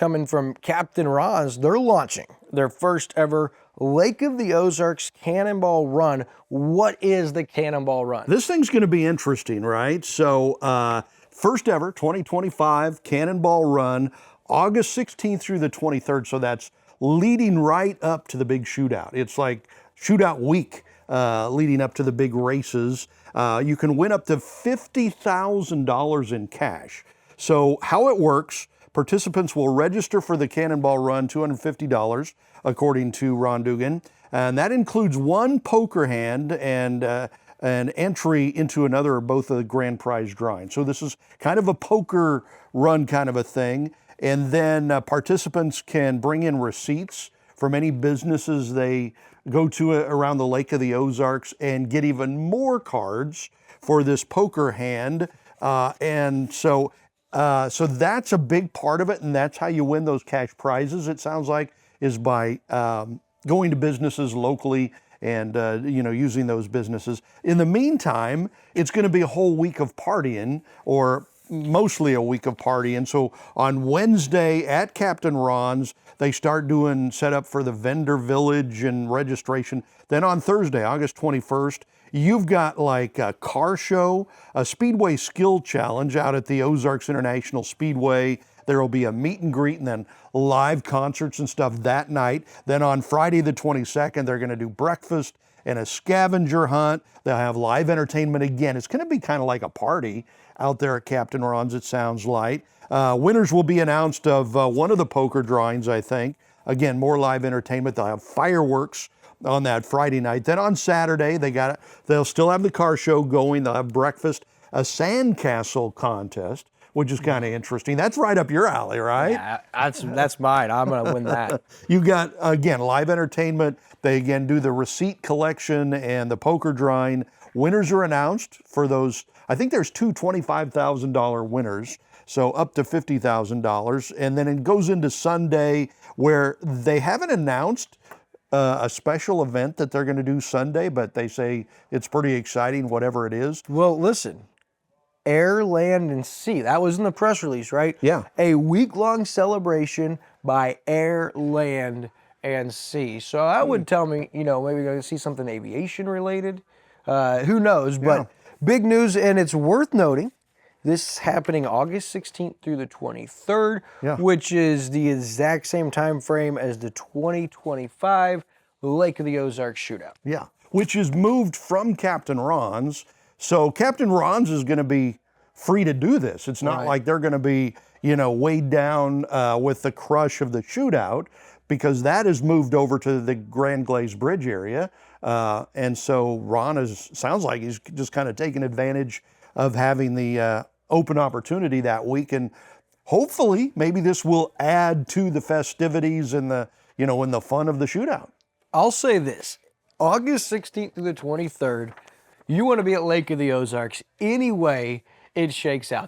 coming from Captain Ron's. They're launching their first ever Lake of the Ozarks Cannonball Run. What is the Cannonball Run? This thing's going to be interesting, right? So, first ever 2025 Cannonball Run, August 16th through the 23rd. So that's leading right up to the big shootout. It's like shootout week leading up to the big races. You can win up to $50,000 in cash. So how it works, participants will register for the Cannonball Run, $250, according to Ron Dugan. And that includes one poker hand and an entry into another or both of the grand prize drawing. So this is kind of a poker run kind of a thing. And then participants can bring in receipts from any businesses they go to around the Lake of the Ozarks and get even more cards for this poker hand. And so that's a big part of it, and that's how you win those cash prizes, it sounds like, is by going to businesses locally and using those businesses. In the meantime, it's going to be a whole week of partying, or mostly a week of partying. So on Wednesday at Captain Ron's, they start doing setup for the vendor village and registration. Then on Thursday, August 21st, you've got like a car show, a Speedway skill challenge out at the Ozarks International Speedway. There will be a meet and greet and then live concerts and stuff that night. Then on Friday the 22nd, they're going to do breakfast and a scavenger hunt. They'll have live entertainment again. It's going to be kind of like a party out there at Captain Ron's, it sounds like. Winners will be announced of one of the poker drawings, I think. Again, more live entertainment. They'll have fireworks on that Friday night. Then on Saturday, they'll still have the car show going. They'll have breakfast, a sandcastle contest, which is kind of interesting. That's right up your alley, right? Yeah, that's mine. I'm going to win that. You got, again, live entertainment. They, again, do the receipt collection and the poker drawing. Winners are announced for those. I think there's two $25,000 winners, so up to $50,000. And then it goes into Sunday, where they haven't announced a special event that they're going to do Sunday, but they say it's pretty exciting, whatever it is. Well, listen. Air, land, and sea. That was in the press release, right? Yeah. A week-long celebration by air, land, and sea. So that would tell me, maybe we're going to see something aviation related. Who knows? But big news, and it's worth noting, this is happening August 16th through the 23rd, which is the exact same time frame as the 2025 Lake of the Ozarks shootout. Yeah, which is moved from Captain Ron's. So Captain Ron's is going to be free to do this. It's not like they're going to be, weighed down with the crush of the shootout, because that is moved over to the Grand Glaze Bridge area. And so Ron sounds like he's just kind of taking advantage of having the open opportunity that week. And hopefully maybe this will add to the festivities and the, and the fun of the shootout. I'll say this, August 16th through the 23rd, you want to be at Lake of the Ozarks any way it shakes out.